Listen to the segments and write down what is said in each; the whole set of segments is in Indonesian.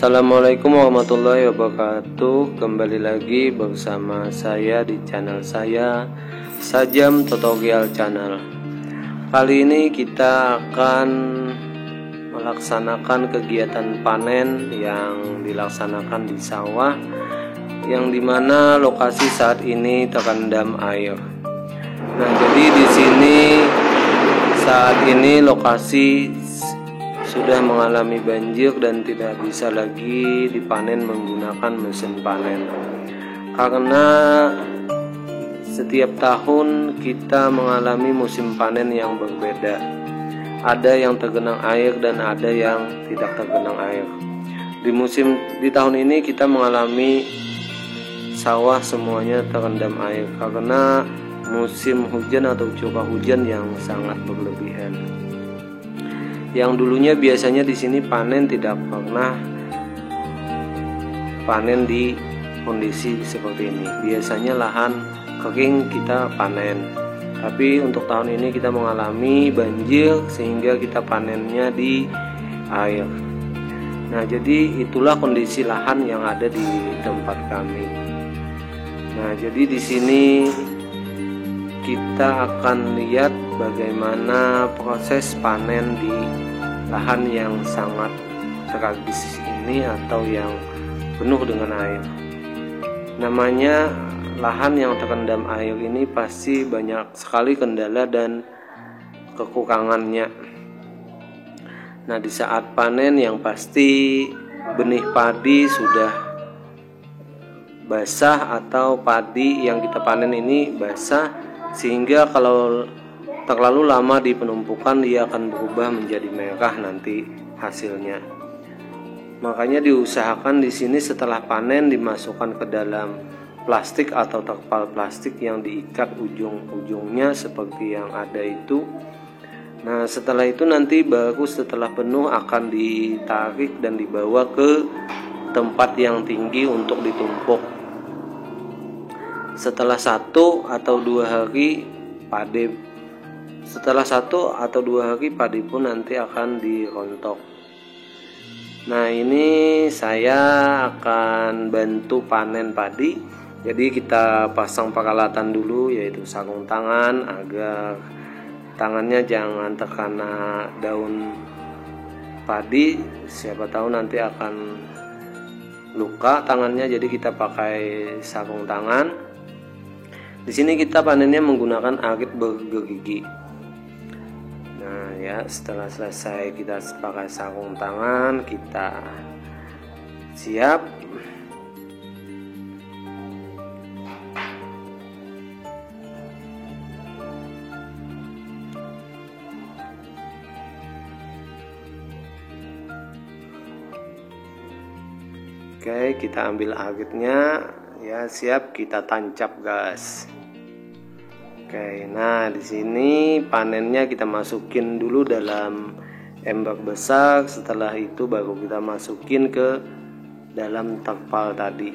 Assalamualaikum warahmatullahi wabarakatuh. Kembali lagi bersama saya di channel saya, Sajam Tutorial Channel. Kali ini kita akan melaksanakan kegiatan panen yang dilaksanakan di sawah, yang dimana lokasi saat ini terendam air. Nah, jadi di sini saat ini lokasi sudah mengalami banjir dan tidak bisa lagi dipanen menggunakan mesin panen, karena setiap tahun kita mengalami musim panen yang berbeda. Ada yang tergenang air dan ada yang tidak tergenang air. Di tahun ini kita mengalami sawah semuanya terendam air karena musim hujan atau curah hujan yang sangat berlebihan. Yang dulunya biasanya di sini panen tidak pernah panen di kondisi seperti ini. Biasanya lahan kering kita panen, tapi untuk tahun ini kita mengalami banjir sehingga kita panennya di air. Nah, jadi itulah kondisi lahan yang ada di tempat kami. Nah, jadi di sini kita akan lihat bagaimana proses panen di lahan yang sangat tragis ini atau yang penuh dengan air. Namanya lahan yang terendam air ini pasti banyak sekali kendala dan kekurangannya. Nah, di saat panen yang pasti benih padi sudah basah atau padi yang kita panen ini basah, sehingga kalau terlalu lama di penumpukan dia akan berubah menjadi merah nanti hasilnya. Makanya diusahakan di sini setelah panen dimasukkan ke dalam plastik atau terpal plastik yang diikat ujung-ujungnya seperti yang ada itu. Nah, setelah itu nanti baru setelah penuh akan ditarik dan dibawa ke tempat yang tinggi untuk ditumpuk. Setelah 1 atau 2 hari padi pun nanti akan dirontok. Nah, ini saya akan bantu panen padi. Jadi kita pasang peralatan dulu, yaitu sarung tangan agar tangannya jangan terkena daun padi. Siapa tahu nanti akan luka tangannya, jadi kita pakai sarung tangan. Di sini kita panennya menggunakan arit bergerigi. Nah, ya, setelah selesai kita pakai sarung tangan, kita siap. Oke, kita ambil aritnya. Ya, siap, kita tancap gas. Oke, nah di sini panennya kita masukin dulu dalam ember besar. Setelah itu baru kita masukin ke dalam terpal tadi.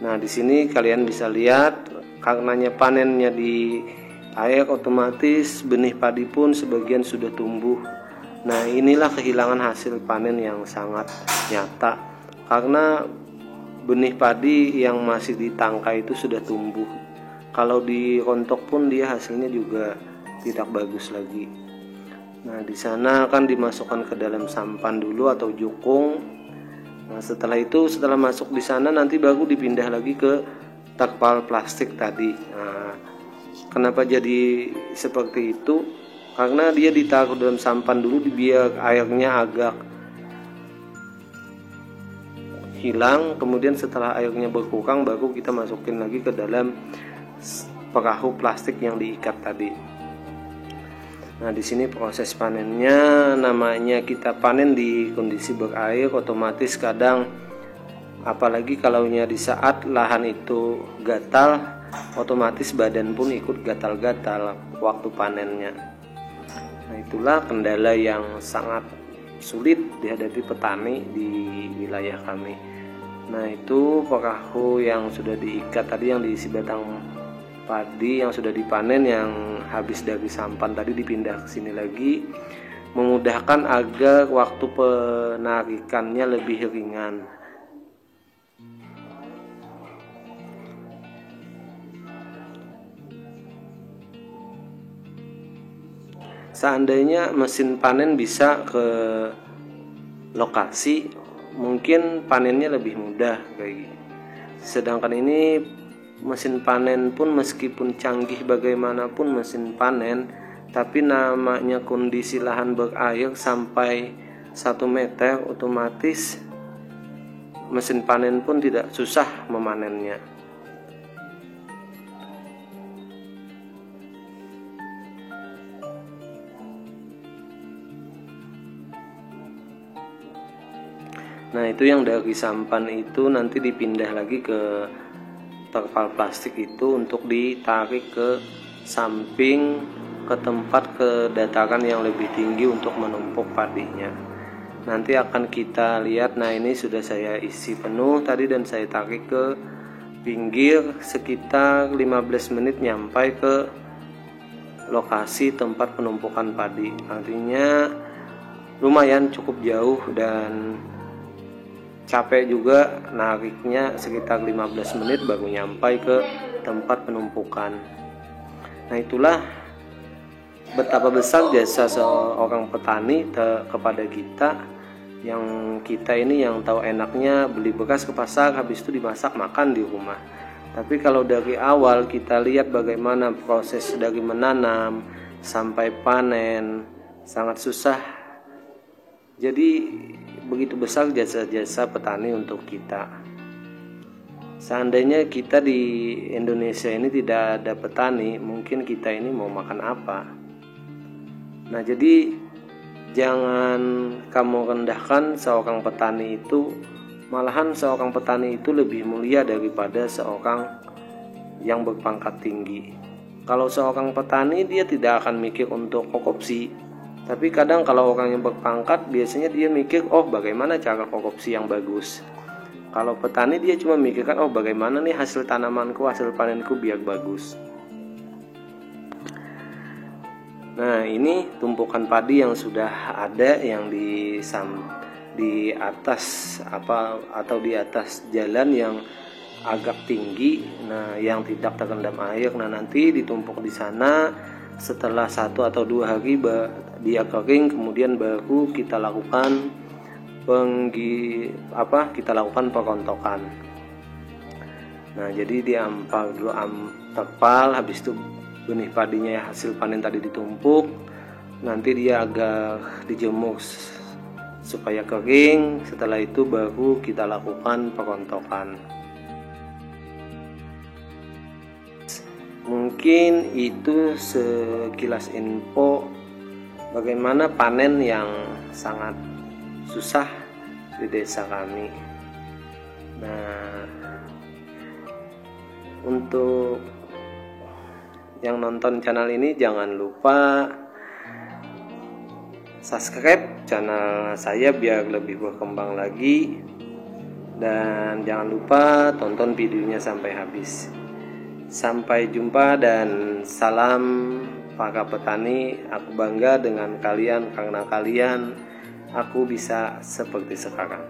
Nah, di sini kalian bisa lihat karenanya panennya di air, otomatis benih padi pun sebagian sudah tumbuh. Nah, inilah kehilangan hasil panen yang sangat nyata karena benih padi yang masih di tangkai itu sudah tumbuh. Kalau dirontok pun dia hasilnya juga tidak bagus lagi. Nah, di sana akan dimasukkan ke dalam sampan dulu atau jukung. Nah, setelah masuk di sana nanti baru dipindah lagi ke terpal plastik tadi. Nah, kenapa jadi seperti itu? Karena dia ditaruh dalam sampan dulu biar airnya agak hilang, kemudian setelah airnya berkurang baru kita masukin lagi ke dalam perahu plastik yang diikat tadi. Nah, di sini proses panennya namanya kita panen di kondisi berair, otomatis kadang apalagi kalaunya di saat lahan itu gatal, otomatis badan pun ikut gatal-gatal waktu panennya. Nah, itulah kendala yang sangat sulit dihadapi petani di wilayah kami. Nah, itu perahu yang sudah diikat tadi yang diisi batang padi yang sudah dipanen, yang habis dari sampan tadi dipindah ke sini lagi. memudahkan agar waktu penarikannya lebih ringan. Seandainya mesin panen bisa ke lokasi, mungkin panennya lebih mudah kayak gitu. Sedangkan ini mesin panen pun meskipun canggih bagaimanapun mesin panen, tapi namanya kondisi lahan berair sampai 1 meter, otomatis mesin panen pun tidak susah memanennya. Nah, itu yang dari sampan itu nanti dipindah lagi ke terpal plastik itu untuk ditarik ke samping, ke tempat kedataran yang lebih tinggi untuk menumpuk padinya. Nanti akan kita lihat. Nah, ini sudah saya isi penuh tadi dan saya tarik ke pinggir, sekitar 15 menit nyampai ke lokasi tempat penumpukan padi. Artinya lumayan cukup jauh dan capek juga, nariknya sekitar 15 menit baru nyampai ke tempat penumpukan. Nah, itulah betapa besar jasa seorang petani kepada kita, yang kita ini yang tahu enaknya beli beras ke pasar, habis itu dimasak makan di rumah. Tapi kalau dari awal kita lihat bagaimana proses dari menanam sampai panen, sangat susah. Jadi begitu besar jasa-jasa petani untuk kita. Seandainya kita di Indonesia ini tidak ada petani, mungkin kita ini mau makan apa? Nah, jadi jangan kamu rendahkan seorang petani itu. Malahan seorang petani itu lebih mulia daripada seorang yang berpangkat tinggi. Kalau seorang petani, dia tidak akan mikir untuk korupsi. Tapi kadang kalau orang yang berpangkat, biasanya dia mikir, oh bagaimana cara korupsi yang bagus. Kalau petani dia cuma mikirkan, oh bagaimana nih hasil tanamanku, hasil panenku biar bagus. Nah, ini tumpukan padi yang sudah ada yang di atas atau di atas jalan yang agak tinggi, nah yang tidak terendam air. Nah, nanti ditumpuk di sana. Setelah 1 atau 2 hari dia kering, kemudian baru kita lakukan perontokan. Nah, jadi diampar dulu terpal, habis itu benih padinya hasil panen tadi ditumpuk, nanti dia agak dijemur supaya kering. Setelah itu baru kita lakukan perontokan. Mungkin itu sekilas info bagaimana panen yang sangat susah di desa kami. Nah, untuk yang nonton channel ini jangan lupa subscribe channel saya biar lebih berkembang lagi, dan jangan lupa tonton videonya sampai habis. Sampai jumpa dan salam para petani. Aku bangga dengan kalian, karena kalian aku bisa seperti sekarang.